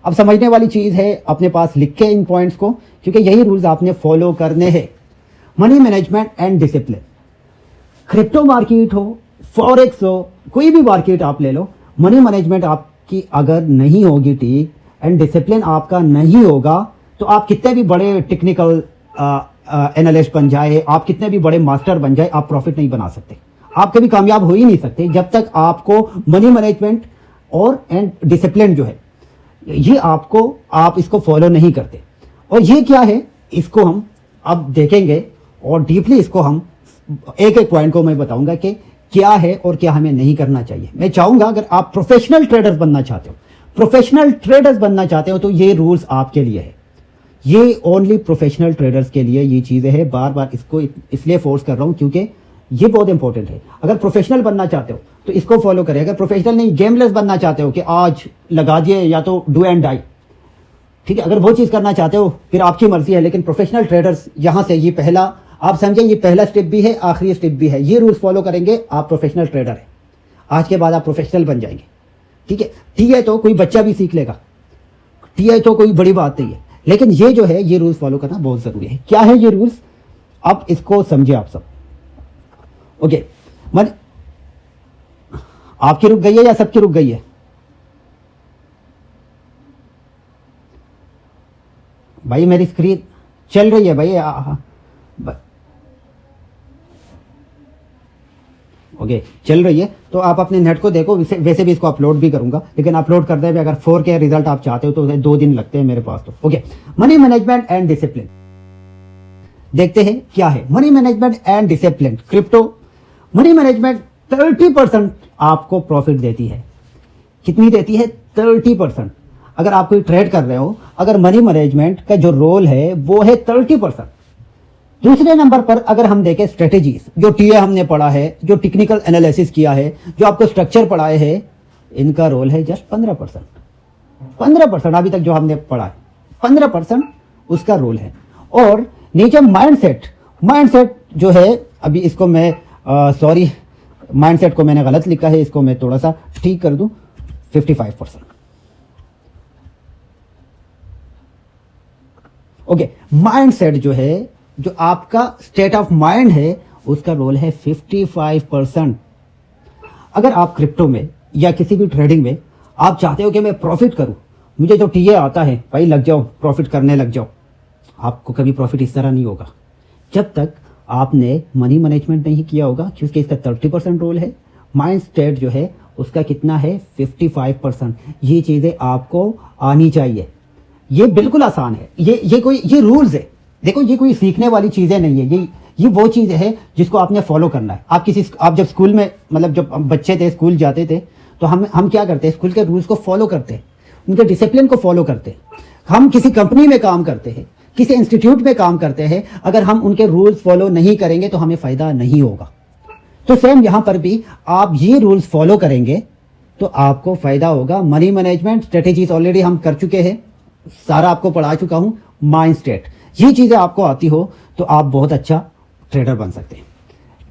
अब समझने वाली चीज़ है, अपने पास लिख के इन पॉइंट्स को, क्योंकि यही रूल्स आपने फॉलो करने हैं। Money management and discipline. Crypto market हो, फॉरेक्स हो, कोई भी मार्केट आप ले लो, मनी मैनेजमेंट आपकी अगर नहीं होगी ठीक, एंड डिसिप्लिन आपका नहीं होगा, तो आप कितने भी बड़े टेक्निकल एनालिस्ट बन जाए, आप कितने भी बड़े मास्टर बन जाए, आप प्रॉफिट नहीं बना सकते, आप कभी कामयाब हो ही नहीं सकते जब तक आपको मनी मैनेजमेंट और एंड डिसिप्लिन जो है ये आप इसको फॉलो नहीं करते। और ये क्या है, इसको हम अब देखेंगे और डीपली इसको हम एक एक पॉइंट को मैं बताऊंगा कि क्या है और क्या हमें नहीं करना चाहिए। मैं चाहूंगा अगर आप प्रोफेशनल ट्रेडर्स बनना चाहते हो तो ये रूल्स आपके लिए है, ये ओनली प्रोफेशनल ट्रेडर्स के लिए ये चीज़ें हैं। बार बार इसको इसलिए फोर्स कर रहा हूं क्योंकि ये बहुत इंपॉर्टेंट है। अगर प्रोफेशनल बनना चाहते हो तो इसको फॉलो करें। अगर प्रोफेशनल नहीं, गेमलेस बनना चाहते हो कि आज लगा दिए या तो डू एंड डाई, ठीक है, अगर वो चीज़ करना चाहते हो फिर आपकी मर्जी है। लेकिन प्रोफेशनल ट्रेडर्स यहाँ से ये पहला आप समझे, ये पहला स्टेप भी है, आखिरी स्टेप भी है। ये रूल्स फॉलो करेंगे आप प्रोफेशनल ट्रेडर है, आज के बाद आप प्रोफेशनल बन जाएंगे, ठीक है। टी है तो कोई बच्चा भी सीख लेगा, टी है तो कोई बड़ी बात नहीं है, लेकिन ये जो है ये रूल्स फॉलो करना बहुत जरूरी है। क्या है ये रूल्स, अब इसको समझे आप सब। ओके, मन आपकी रुक गई है या सबकी रुक गई है? भाई मेरी स्क्रीन चल रही है भाई। ओके, चल रही है तो आप अपने नेट को देखो। वैसे भी इसको अपलोड भी करूंगा, लेकिन अपलोड करते हुए अगर 4K रिजल्ट आप चाहते हो तो 2 दिन लगते हैं मेरे पास तो। Okay, money management and discipline देखते हैं क्या है। Money management and discipline, crypto money management 30% आपको प्रॉफिट देती है। कितनी देती है? 30%। अगर आप कोई ट्रेड कर रहे हो, अगर मनी मैनेजमेंट का जो रोल है वो है 30%। दूसरे नंबर पर अगर हम देखें स्ट्रेटेजीज, जो टीए हमने पढ़ा है, जो टेक्निकल एनालिसिस किया है, जो आपको स्ट्रक्चर पढ़ाए हैं, इनका रोल है जस्ट 15%। 15% अभी तक जो हमने पढ़ा है 15% उसका रोल है। और नीचे माइंडसेट जो है, अभी इसको मैं सॉरी माइंडसेट को मैंने गलत लिखा है, इसको मैं थोड़ा सा ठीक कर दूं, 55%। ओके, माइंडसेट जो है, जो आपका स्टेट ऑफ माइंड है, उसका रोल है 55%। अगर आप क्रिप्टो में या किसी भी ट्रेडिंग में आप चाहते हो कि मैं प्रॉफिट करूं, मुझे जो टीए आता है भाई लग जाओ, प्रॉफिट करने लग जाओ, आपको कभी प्रॉफिट इस तरह नहीं होगा जब तक आपने मनी मैनेजमेंट नहीं किया होगा, क्योंकि इसका 30% रोल है। माइंड स्टेट जो है उसका कितना है? 55%। ये चीजें आपको आनी चाहिए, ये बिल्कुल आसान है। ये रूल्स है, देखो ये कोई सीखने वाली चीजें नहीं है, ये वो चीज है जिसको आपने फॉलो करना है। आप जब स्कूल में, मतलब जब बच्चे थे, स्कूल जाते थे, तो हम क्या करते हैं, स्कूल के रूल्स को फॉलो करते हैं, उनके डिसिप्लिन को फॉलो करते हैं। हम किसी कंपनी में काम करते हैं, किसी इंस्टीट्यूट में काम करते हैं, अगर हम उनके रूल्स फॉलो नहीं करेंगे तो हमें फायदा नहीं होगा। तो सेम यहां पर भी आप ये रूल्स फॉलो करेंगे तो आपको फायदा होगा। मनी मैनेजमेंट स्ट्रेटेजीज ऑलरेडी हम कर चुके हैं, सारा आपको पढ़ा चुका हूं। माइंड स्टेट, ये चीजें आपको आती हो तो आप बहुत अच्छा ट्रेडर बन सकते हैं।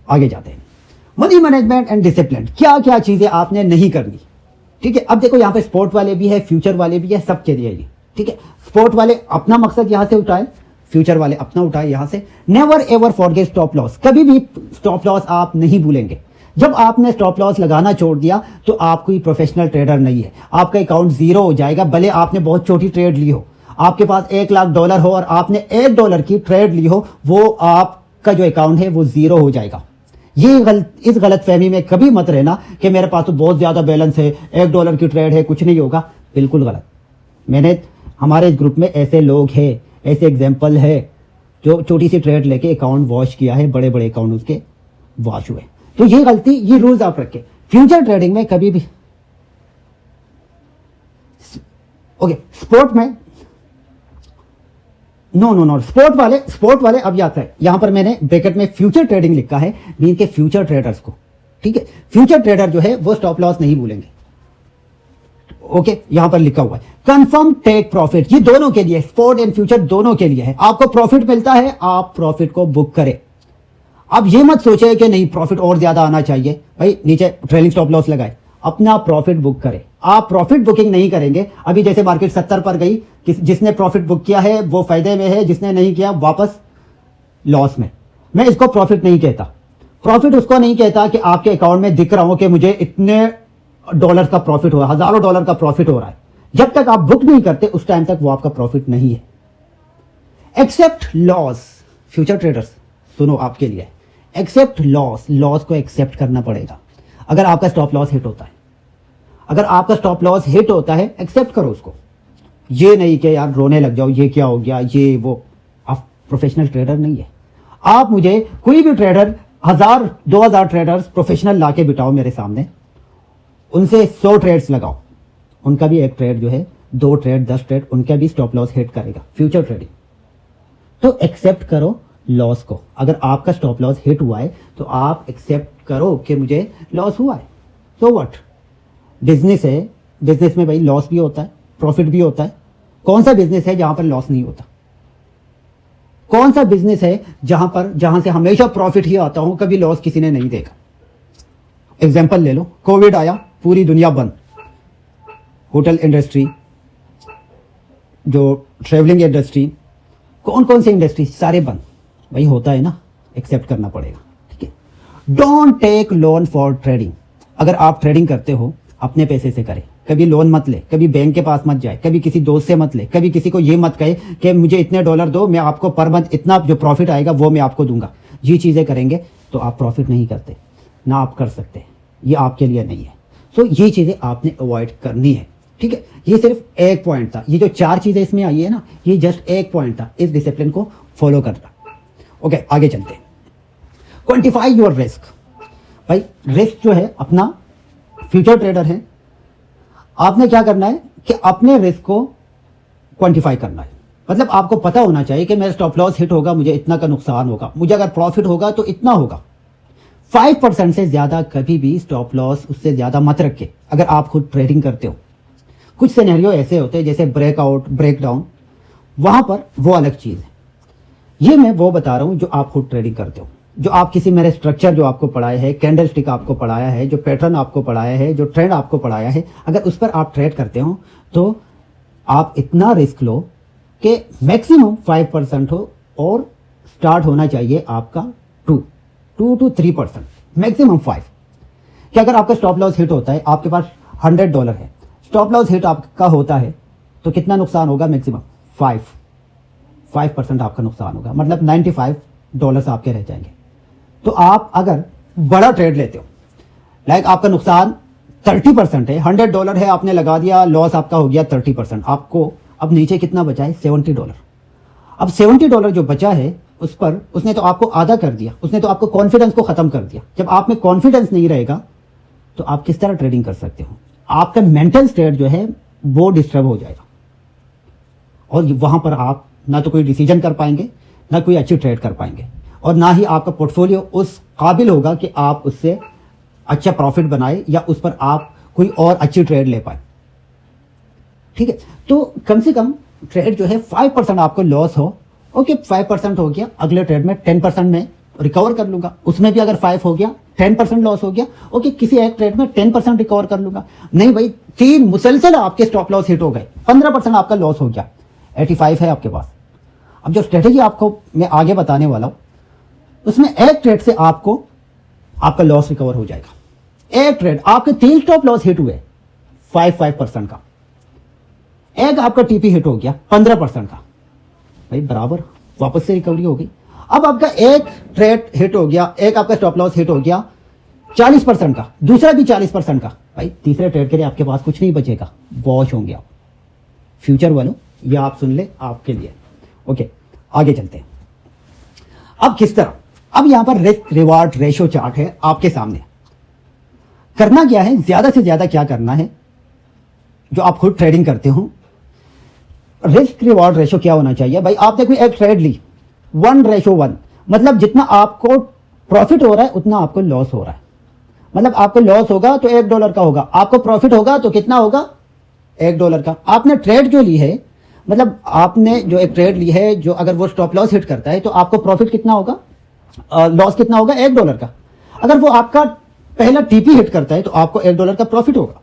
आगे जाते हैं, मनी मैनेजमेंट एंड डिसिप्लिन, क्या क्या चीजें आपने नहीं करनी, ठीक है। अब देखो यहाँ पे स्पोर्ट वाले भी है, फ्यूचर वाले भी है, सबके लिए ये, ठीक है। स्पोर्ट वाले अपना मकसद यहां से उठाए, फ्यूचर वाले अपना उठाए यहां से। Never ever forget stop loss, कभी भी स्टॉप लॉस आप नहीं भूलेंगे। जब आपने स्टॉप लॉस लगाना छोड़ दिया तो आप कोई प्रोफेशनल ट्रेडर नहीं है, आपका अकाउंट जीरो हो जाएगा। भले आपने बहुत छोटी ट्रेड ली हो, आपके पास $1 लाख हो और आपने $1 की ट्रेड ली हो, वो आपका जो अकाउंट है वो जीरो हो जाएगा। इस गलत फहमी में कभी मत रहना कि मेरे पास तो बहुत ज्यादा बैलेंस है, $1 की ट्रेड है, कुछ नहीं होगा, बिल्कुल गलत। हमारे ग्रुप में ऐसे लोग हैं, ऐसे एग्जाम्पल है जो छोटी सी ट्रेड लेके अकाउंट वॉश किया है, बड़े बड़े अकाउंट उसके वॉश हुए। तो ये गलती, ये रूल्स आप रखें फ्यूचर ट्रेडिंग में कभी भी। ओके, स्पोर्ट में नो स्पोर्ट वाले अब याद है, यहां पर मैंने ब्रैकेट में फ्यूचर ट्रेडिंग लिखा है, मीन के फ्यूचर ट्रेडर्स को, ठीक है। फ्यूचर ट्रेडर जो है वो स्टॉप लॉस नहीं भूलेंगे। ओके, यहां पर लिखा हुआ है कंफर्म टेक प्रॉफिट, ये दोनों के लिए, स्पोर्ट एंड फ्यूचर दोनों के लिए है। आपको प्रॉफिट मिलता है, आप प्रॉफिट को बुक करें। अब ये मत सोचे कि नहीं प्रॉफिट और ज्यादा आना चाहिए, भाई नीचे ट्रेलिंग स्टॉप लॉस लगाए, अपना प्रॉफिट बुक करें। आप प्रॉफिट बुकिंग नहीं करेंगे, अभी जैसे मार्केट 70 पर गई, जिसने प्रॉफिट बुक किया है वो फायदे में है, जिसने नहीं किया वापस लॉस में। मैं इसको प्रॉफिट नहीं कहता। प्रॉफिट उसको नहीं कहता कि आपके अकाउंट में दिख रहा हो कि मुझे इतने डॉलर का प्रॉफिट हो रहा है, हजारों डॉलर का प्रॉफिट हो रहा है। जब तक आप बुक नहीं करते उस टाइम तक वो आपका प्रॉफिट नहीं है। एक्सेप्ट लॉस, फ्यूचर ट्रेडर्स सुनो आपके लिए, एक्सेप्ट लॉस, लॉस को एक्सेप्ट करना पड़ेगा। अगर आपका स्टॉप लॉस हिट होता है, अगर आपका स्टॉप लॉस हिट होता है, एक्सेप्ट करो उसको। ये नहीं कि यार रोने लग जाओ, ये क्या हो गया, ये वो। आप प्रोफेशनल ट्रेडर नहीं है। आप मुझे कोई भी ट्रेडर 1000 2000 ट्रेडर्स प्रोफेशनल लाके बिठाओ मेरे सामने, उनसे 100 ट्रेड्स लगाओ, उनका भी एक ट्रेड जो है, 2 ट्रेड 10 ट्रेड, उनका भी स्टॉप लॉस हिट करेगा फ्यूचर ट्रेडिंग। तो एक्सेप्ट करो लॉस को। अगर आपका स्टॉप लॉस हिट हुआ है तो आप एक्सेप्ट करो कि मुझे लॉस हुआ है। सो व्हाट, बिजनेस है, बिजनेस में भाई लॉस भी होता है, प्रॉफिट भी होता है। कौन सा बिजनेस है जहां पर लॉस नहीं होता? कौन सा बिजनेस है जहां से हमेशा प्रॉफिट ही आता हो, कभी लॉस किसी ने नहीं देखा? एग्जांपल ले लो, कोविड आया, पूरी दुनिया बंद, होटल इंडस्ट्री, जो ट्रेवलिंग इंडस्ट्री, कौन कौन सी इंडस्ट्री, सारे बंद। भाई होता है ना, एक्सेप्ट करना पड़ेगा, ठीक है। Don't take loan for trading. अगर आप ट्रेडिंग करते हो अपने पैसे से करें, कभी लोन मत ले, कभी बैंक के पास मत जाए, कभी किसी दोस्त से मत ले, कभी किसी को ये मत कहे कि मुझे इतने डॉलर दो, मैं आपको पर मंथ इतना जो प्रॉफिट आएगा वो मैं आपको दूंगा। ये चीजें करेंगे तो आप प्रॉफिट नहीं करते, ना आप कर सकते, ये आपके लिए नहीं है। सो ये चीजें आपने अवॉइड करनी है, ठीक है। ये सिर्फ एक पॉइंट था, ये जो 4 चीजें इसमें आई है ना, ये जस्ट एक पॉइंट था, इस डिसिप्लिन को फॉलो करना। ओके, आगे चलते हैं। Quantify your risk. भाई रिस्क जो है अपना, फ्यूचर ट्रेडर है, आपने क्या करना है कि अपने रिस्क को क्वांटिफाई करना है। मतलब आपको पता होना चाहिए कि मेरा स्टॉप लॉस हिट होगा, मुझे इतना का नुकसान होगा, मुझे अगर प्रॉफिट होगा तो इतना होगा। 5% से ज्यादा कभी भी स्टॉप लॉस उससे ज्यादा मत रखे अगर आप खुद ट्रेडिंग करते हो। कुछ सिनेरियो ऐसे होते हैं जैसे ब्रेकआउट, ब्रेकडाउन, वहां पर वो अलग चीज है। ये मैं वो बता रहा हूं जो आप खुद ट्रेडिंग करते हो, जो आप किसी मेरे स्ट्रक्चर जो आपको पढ़ाया है, कैंडल स्टिक आपको पढ़ाया है, जो पैटर्न आपको पढ़ाया है, जो ट्रेंड आपको पढ़ाया है, अगर उस पर आप ट्रेड करते हो तो आप इतना रिस्क लो कि मैक्सिमम 5% हो और स्टार्ट होना चाहिए आपका 2 to 3%, मैक्सिमम 5। कि अगर आपका स्टॉप लॉस हिट होता है, आपके पास $100 है, स्टॉप लॉस हिट आपका होता है तो कितना नुकसान होगा? मैक्सिमम 5% आपका नुकसान होगा, मतलब $95 आपके रह जाएंगे। तो आप अगर बड़ा ट्रेड लेते हो, लाइक आपका नुकसान 30% है, $100 है, आपने लगा दिया, लॉस आपका हो गया 30%, आपको अब नीचे कितना बचा है? $70। अब $70 जो बचा है उस पर उसने तो आपको आधा कर दिया, उसने तो आपको कॉन्फिडेंस को खत्म कर दिया। जब आप में कॉन्फिडेंस नहीं रहेगा तो आप किस तरह ट्रेडिंग कर सकते हो? आपका मेंटल स्टेट जो है वो डिस्टर्ब हो जाएगा और वहां पर आप ना तो कोई डिसीजन कर पाएंगे, ना कोई अच्छी ट्रेड कर पाएंगे, और ना ही आपका पोर्टफोलियो उस काबिल होगा कि आप उससे अच्छा प्रॉफिट बनाए या उस पर आप कोई और अच्छी ट्रेड ले पाए, ठीक है। तो कम से कम ट्रेड जो है 5% आपको लॉस हो, ओके 5% हो गया, अगले ट्रेड में 10% में रिकवर कर लूंगा, उसमें भी अगर 5 हो गया, 10% लॉस हो गया, ओके किसी एक ट्रेड में 10% रिकवर कर लूंगा। नहीं भाई, 3 मुसलसल आपके स्टॉप लॉस हिट हो गए, 15% आपका लॉस हो गया, 85 है आपके पास। अब जो स्ट्रेटेजी आपको मैं आगे बताने वाला हूं, उसमें एक ट्रेड से आपको आपका लॉस रिकवर हो जाएगा। एक ट्रेड आपके 3 स्टॉप लॉस हिट हुए 5% का, एक आपका टीपी हिट हो गया 15% का, भाई बराबर वापस से रिकवरी हो गई। अब आपका एक ट्रेड हिट हो गया, एक आपका स्टॉप लॉस हिट हो गया 40% का, दूसरा भी 40% का, भाई तीसरे ट्रेड के लिए आपके पास कुछ नहीं बचेगा, वॉश होंगे आप। फ्यूचर वालों ये आप सुन ले, आपके लिए। ओके, आगे चलते हैं। अब किस तरह, अब यहां पर रिस्क रिवार्ड रेशो चार्ट है आपके सामने। करना क्या है, ज्यादा से ज्यादा क्या करना है, जो आप खुद ट्रेडिंग करते हो, रिस्क रिवार्ड रेशो क्या होना चाहिए? भाई आपने कोई एक ट्रेड ली 1:1, मतलब जितना आपको प्रॉफिट हो रहा है उतना आपको लॉस हो रहा है। मतलब आपको लॉस होगा तो $1 का होगा, आपको प्रॉफिट होगा तो कितना होगा? $1 का। आपने ट्रेड जो ली है, मतलब आपने जो एक ट्रेड ली है, जो अगर वो स्टॉप लॉस हिट करता है तो आपको प्रॉफिट कितना होगा, लॉस कितना होगा? $1 का। अगर वो आपका पहला टीपी हिट करता है तो आपको $1 का प्रॉफिट होगा,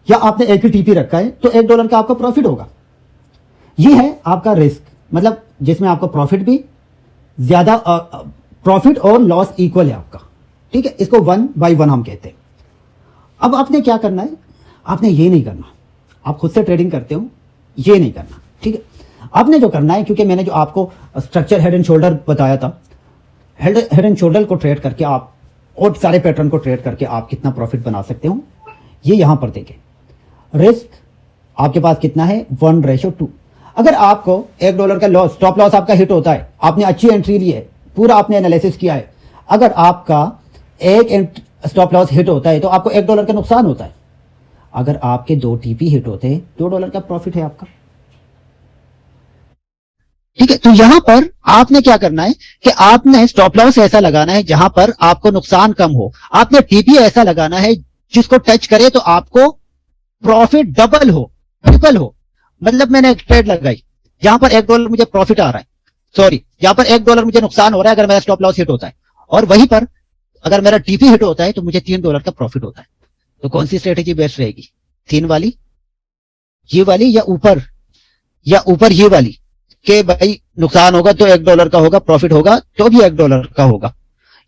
या आपने एक ही टीपी रखा है तो $1 का आपका प्रॉफिट होगा। ये है आपका रिस्क, मतलब जिसमें आपका प्रॉफिट भी ज्यादा, प्रॉफिट और लॉस इक्वल है आपका, ठीक है। इसको 1/1 हम कहते हैं। अब आपने क्या करना है, आपने ये नहीं करना, आप खुद से ट्रेडिंग करते हो, ये नहीं करना, ठीक है। आपने जो करना है, क्योंकि मैंने जो आपको स्ट्रक्चर हेड एंड शोल्डर बताया था, हेड एंड शोल्डर को ट्रेड करके आप और सारे पैटर्न को ट्रेड करके आप कितना प्रॉफिट बना सकते हो, ये यहां पर देखें। रिस्क आपके पास कितना है, 1:2। अगर आपको $1 का लॉस, स्टॉप लॉस आपका हिट होता है, आपने अच्छी एंट्री ली है, पूरा आपने एनालिसिस किया है, अगर आपका एक स्टॉप लॉस हिट होता है तो आपको $1 का नुकसान होता है। अगर आपके 2 टीपी हिट होते हैं, $2 का प्रॉफिट है आपका, ठीक है। तो यहां पर आपने क्या करना है कि आपने स्टॉप लॉस ऐसा लगाना है जहां पर आपको नुकसान कम हो, आपने टीपी ऐसा लगाना है जिसको टच करे तो आपको प्रॉफिट डबल हो, ट्रिपल हो। मतलब मैंने एक ट्रेड लगाई जहां पर $1 मुझे प्रॉफिट आ रहा है, सॉरी जहां पर $1 मुझे नुकसान हो रहा है अगर मेरा स्टॉप लॉस हिट होता है, और वहीं पर अगर मेरा टीपी हिट होता है तो मुझे $3 का प्रॉफिट होता है। तो कौन सी स्ट्रेटेजी बेस्ट रहेगी, 3 वाली, ये वाली, या ऊपर ये वाली, कि भाई नुकसान होगा तो $1 का होगा, प्रॉफिट होगा तो भी $1 का होगा,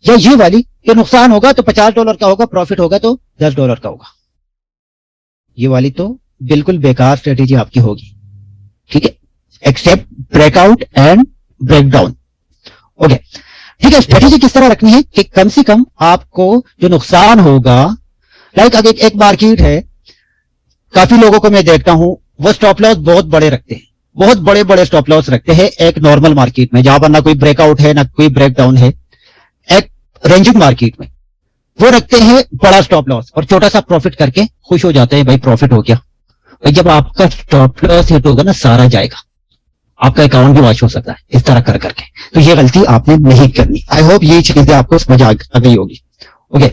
या ये वाली कि नुकसान होगा तो $50 का होगा, प्रॉफिट होगा तो $10 का होगा। ये वाली तो बिल्कुल बेकार स्ट्रेटेजी आपकी होगी, ठीक है, except breakout and breakdown. Okay, ठीक है। स्ट्रेटेजी किस तरह रखनी है कि कम से कम आपको जो नुकसान होगा, लाइक अगर एक मार्केट है, काफी लोगों को मैं देखता हूं वो स्टॉप लॉस बहुत बड़े रखते हैं, बहुत बड़े बड़े स्टॉप लॉस रखते हैं एक नॉर्मल मार्केट में जहां पर ना कोई ब्रेकआउट है ना कोई ब्रेकडाउन है। एक रेंजिंग मार्केट में वो रखते हैं बड़ा स्टॉप लॉस और छोटा सा प्रॉफिट करके खुश हो जाते हैं, भाई प्रॉफिट हो गया। भाई जब आपका स्टॉप लॉस हिट होगा ना, सारा जाएगा, आपका अकाउंट भी वॉश हो सकता है इस तरह कर करके। तो ये गलती आपने नहीं करनी। आई होप ये चीजें आपको समझ आ गई होगी। ओके,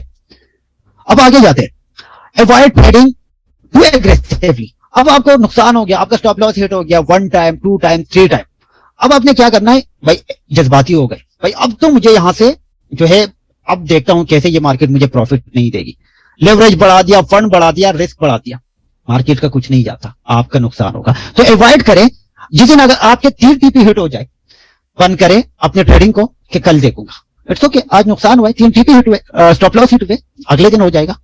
अब आगे जाते हैं। Avoid trading too aggressively. अब आपको नुकसान हो गया, आपका स्टॉप लॉस हिट हो गया 1 टाइम 2 टाइम 3 टाइम। अब आपने क्या करना है, भाई जज्बाती हो गए, भाई अब तो मुझे यहां से जो है, अब देखता हूं कैसे ये मार्केट मुझे प्रॉफिट नहीं देगी। लेवरेज बढ़ा दिया, फंड बढ़ा दिया, रिस्क बढ़ा दिया, मार्केट का कुछ नहीं जाता, आपका नुकसान होगा। तो अवॉइड करें, जिस दिन अगर आपके 3 टीपी हिट हो जाए, बंद करें अपने ट्रेडिंग को कि कल देखूंगा, इट्स ओके, आज नुकसान हुआ है, 3 टीपी हिट हुए, स्टॉप लॉस हिट हुए, अगले दिन हो जाएगा।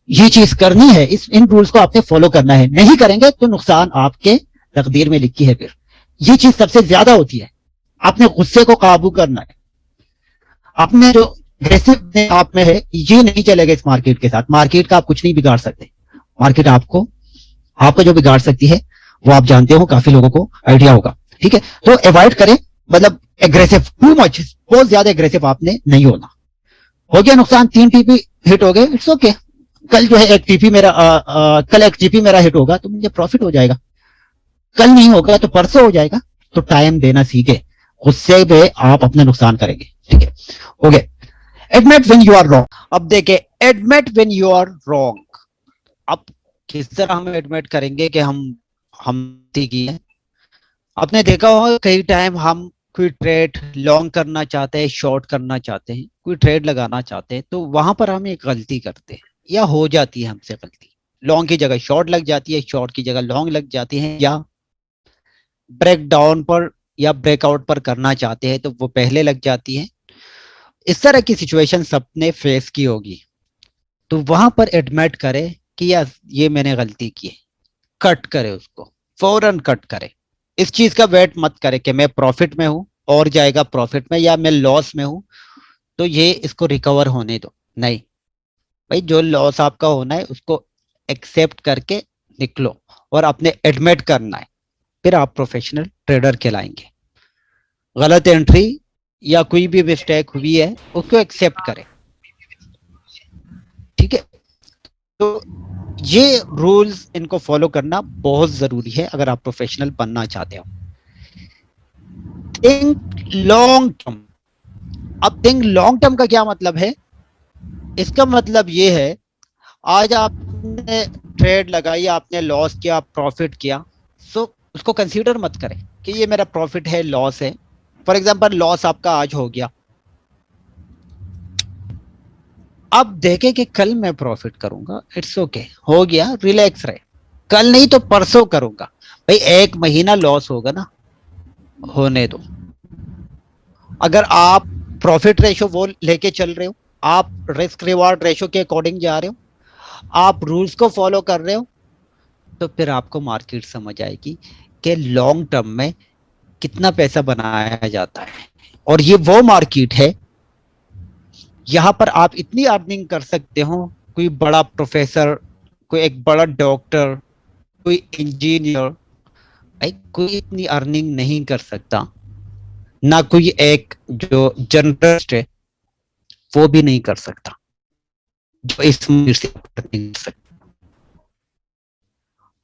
ये चीज करनी है, इन रूल्स को आपने फॉलो करना है, नहीं करेंगे तो नुकसान आपके तकदीर में लिखी है। फिर ये चीज सबसे ज्यादा होती है, आपने गुस्से को काबू करना है, आपने जो एग्रेसिव आप में है ये नहीं चलेगा इस मार्केट के साथ। मार्केट का आप कुछ नहीं बिगाड़ सकते, मार्केट आपको जो बिगाड़ सकती है वो आप जानते हो, काफी लोगों को आइडिया होगा, ठीक है। तो अवॉइड करें, मतलब एग्रेसिव, टू मच, बहुत ज्यादा एग्रेसिव आपने नहीं होना। हो गया नुकसान, 3 टीपी हिट हो गए, इट्स ओके, कल जो है एक टीपी मेरा कल एक टीपी मेरा हिट होगा तो मुझे प्रॉफिट हो जाएगा, कल नहीं होगा तो परसों हो जाएगा। तो टाइम देना सीखे, उससे भी आप अपना नुकसान करेंगे, ठीक है। Okay, admit when you are wrong. अब देखे, admit when you are wrong. अब किस तरह हम एडमिट करेंगे कि हम की है। आपने देखा होगा कई टाइम हम कोई ट्रेड लॉन्ग करना चाहते हैं, शॉर्ट करना चाहते हैं, कोई ट्रेड लगाना चाहते हैं, तो वहां पर हम एक गलती करते हैं या हो जाती है हमसे गलती। लॉन्ग की जगह शॉर्ट लग जाती है, शॉर्ट की जगह लॉन्ग लग जाती है, या ब्रेक डाउन पर या ब्रेकआउट पर करना चाहते हैं तो वो पहले लग जाती है। इस तरह की सिचुएशन सबने फेस की होगी। तो वहां पर एडमिट करे कि यार ये मैंने गलती की है, कट करे उसको, फौरन कट करे। इस चीज का वेट मत करे कि मैं प्रॉफिट में हूं और जाएगा प्रॉफिट में, या मैं लॉस में हूं तो ये इसको रिकवर होने दो। नहीं भाई, जो लॉस आपका होना है उसको एक्सेप्ट करके निकलो और अपने एडमिट करना है, फिर आप प्रोफेशनल ट्रेडर कहलाएंगे। गलत एंट्री या कोई भी मिस्टेक हुई है उसको एक्सेप्ट करें, ठीक है। तो ये रूल्स इनको फॉलो करना बहुत जरूरी है अगर आप प्रोफेशनल बनना चाहते हो। Think long term. अब थिंक लॉन्ग टर्म का क्या मतलब है? इसका मतलब ये है, आज आपने ट्रेड लगाई, आपने लॉस किया, प्रॉफिट किया, सो उसको कंसीडर मत करें कि ये मेरा प्रॉफिट है, लॉस है। फॉर एग्जांपल लॉस आपका आज हो गया, अब देखे कि कल मैं प्रॉफिट करूंगा, इट्स ओके, हो गया, रिलैक्स रहे। कल नहीं तो परसों करूंगा। भाई एक महीना लॉस होगा ना, होने दो। अगर आप प्रॉफिट रेशो वो लेके चल रहे हो, आप रिस्क रिवार्ड रेशो के अकॉर्डिंग जा रहे हो, आप रूल्स को फॉलो कर रहे हो, तो फिर आपको मार्केट समझ आएगी कि लॉन्ग टर्म में कितना पैसा बनाया जाता है। और ये वो मार्केट है, यहां पर आप इतनी अर्निंग कर सकते हो। कोई बड़ा प्रोफेसर, कोई एक बड़ा डॉक्टर, कोई इंजीनियर, भाई कोई इतनी अर्निंग नहीं कर सकता। ना कोई एक जो जर्नलिस्ट है वो भी नहीं कर सकता जो इस मार्केट से अर्निंग कर सकता।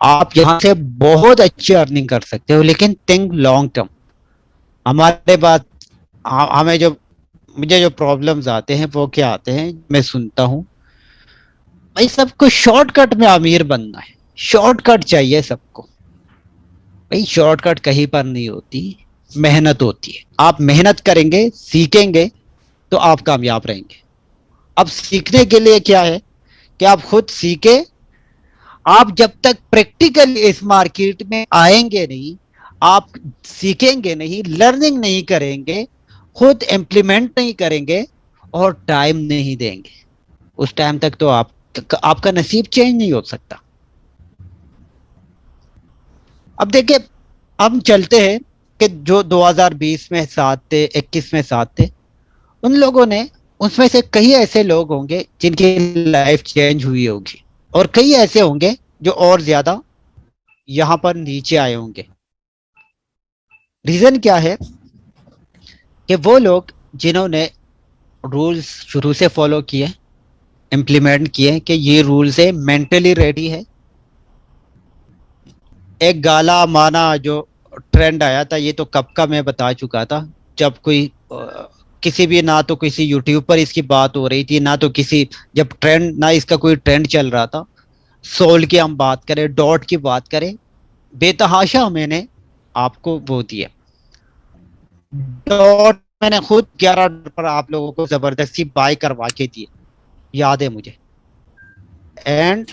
आप यहां से बहुत अच्छी अर्निंग कर सकते हो, लेकिन थिंक लॉन्ग टर्म। हमारे पास हमें जो मुझे जो प्रॉब्लम्स आते हैं वो क्या आते हैं, मैं सुनता हूँ भाई सबको शॉर्टकट में अमीर बनना है, शॉर्टकट चाहिए सबको। भाई शॉर्टकट कहीं पर नहीं होती, मेहनत होती है। आप मेहनत करेंगे, सीखेंगे, तो आप कामयाब रहेंगे। अब सीखने के लिए क्या है कि आप खुद सीखे। आप जब तक प्रैक्टिकल इस मार्केट में आएंगे नहीं, आप सीखेंगे नहीं, लर्निंग नहीं करेंगे, खुद इम्प्लीमेंट नहीं करेंगे और टाइम नहीं देंगे, उस टाइम तक तो आपका नसीब चेंज नहीं हो सकता। अब देखिए, हम चलते हैं कि जो 2020 में साथ थे, 21 में साथ थे, उन लोगों ने, उसमें से कई ऐसे लोग होंगे जिनकी लाइफ चेंज हुई होगी, और कई ऐसे होंगे जो और ज्यादा यहां पर नीचे आए होंगे। रीजन क्या है कि वो लोग जिन्होंने रूल्स शुरू से फॉलो किए, इम्प्लीमेंट किए कि ये रूल्स है, मेंटली रेडी है। एक गाला माना जो ट्रेंड आया था, ये तो कब का मैं बता चुका था। जब कोई किसी भी, ना तो किसी यूट्यूब पर इसकी बात हो रही थी, ना तो किसी, जब ट्रेंड, ना इसका कोई ट्रेंड चल रहा था। सोल की हम बात करें, डॉट की बात करें, बेतहाशा मैंने आपको वो दिया। डॉट मैंने खुद 11 पर आप लोगों को जबरदस्ती बाय करवा के दिए, याद है मुझे। एंड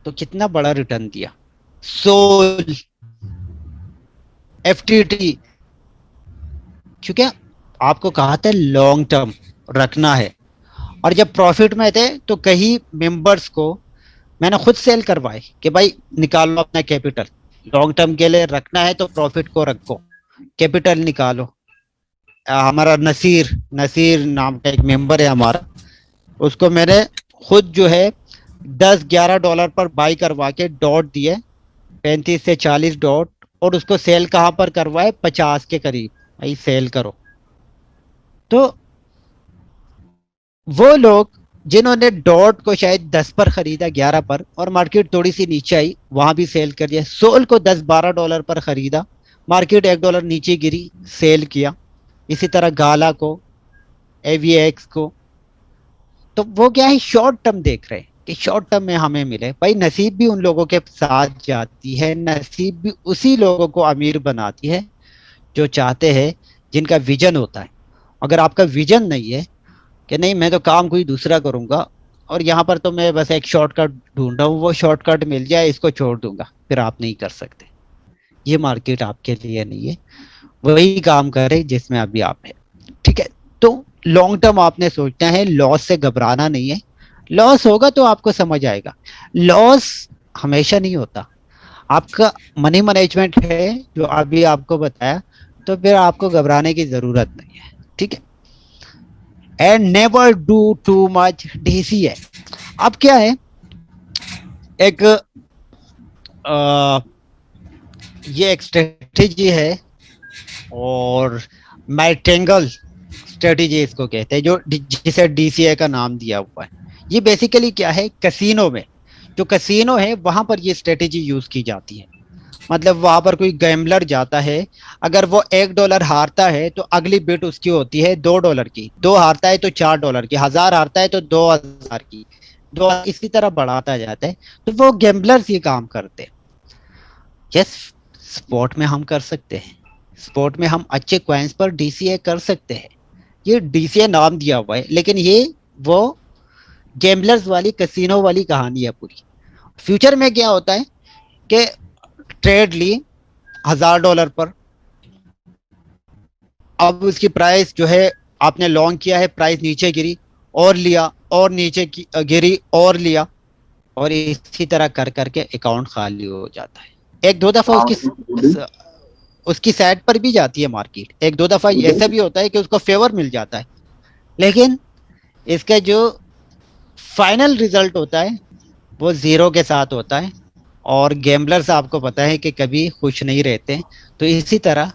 तो कितना बड़ा रिटर्न दिया। सोल, एफटीटी, क्योंकि आपको कहा था लॉन्ग टर्म रखना है। और जब प्रॉफिट में थे तो कई मेंबर्स को मैंने खुद सेल करवाए कि भाई निकालो अपना कैपिटल, लॉन्ग टर्म के लिए रखना है तो प्रॉफिट को रखो, कैपिटल निकालो। हमारा नसीर, नसीर नाम का एक मेंबर है हमारा, उसको मैंने खुद जो है 10-11 डॉलर पर बाई करवा के डॉट दिए, 35 से 40 डॉट, और उसको सेल कहाँ पर करवाए, 50 के करीब। भाई सेल करो। तो वो लोग जिन्होंने डॉट को शायद 10 पर खरीदा, 11 पर, और मार्केट थोड़ी सी नीचे आई, वहां भी सेल कर दिया। सोल को 10-12 डॉलर पर खरीदा, मार्केट $1 नीचे गिरी, सेल किया। इसी तरह गाला को, एवीएक्स को। तो वो क्या है, शॉर्ट टर्म देख रहे हैं कि शॉर्ट टर्म में हमें मिले। भाई नसीब भी उन लोगों के साथ जाती है, नसीब भी उसी लोगों को अमीर बनाती है जो चाहते हैं, जिनका विजन होता है। अगर आपका विजन नहीं है कि नहीं मैं तो काम कोई दूसरा करूंगा, और यहाँ पर तो मैं बस एक शॉर्टकट ढूंढ रहा हूँ, वो शॉर्टकट मिल जाए इसको छोड़ दूंगा, फिर आप नहीं कर सकते। ये मार्केट आपके लिए नहीं है। वही काम करे जिसमें अभी आप है। ठीक है। तो लॉन्ग टर्म आपने सोचना है, लॉस से घबराना नहीं है। लॉस होगा तो आपको समझ आएगा, लॉस हमेशा नहीं होता। आपका मनी मैनेजमेंट है जो अभी आपको बताया, तो फिर आपको घबराने की जरूरत नहीं है। ठीक है। And never do too much DCA. अब क्या है, एक ये एक स्ट्रेटेजी है, और मैटेंगल स्ट्रेटेजी इसको कहते हैं, जो जिसे डीसीए का नाम दिया हुआ है। ये बेसिकली क्या है, कसीनो में, जो कसीनो है वहां पर ये स्ट्रेटेजी यूज की जाती है। मतलब वहां पर कोई गैम्बलर जाता है, अगर वो $1 हारता है तो अगली बिट उसकी होती है $2 की, दो हारता है तो $4 की, 1000 हारता है तो 2000 की, दो इसी तरह बढ़ाता जाता है। तो वो गैम्बलर्स ये काम करते हैं। यस, स्पोर्ट में हम कर सकते हैं, स्पोर्ट में हम अच्छे कॉइन्स पर डीसीए कर सकते हैं, ये डीसीए नाम दिया हुआ है, लेकिन ये वो गैम्बलर्स वाली कसिनो वाली कहानी है पूरी। फ्यूचर में क्या होता है कि ट्रेड ली $1000 पर, अब उसकी प्राइस जो है, आपने लॉन्ग किया है, प्राइस नीचे गिरी और लिया, और नीचे गिरी और लिया, और इसी तरह कर करके अकाउंट खाली हो जाता है। एक दो दफा उसकी साइड पर भी जाती है मार्केट, एक दो दफा ऐसा भी होता है कि उसको फेवर मिल जाता है, लेकिन इसका जो फाइनल रिजल्ट होता है वो जीरो के साथ होता है। और गैम्बलर्स आपको पता है कि कभी खुश नहीं रहते। तो इसी तरह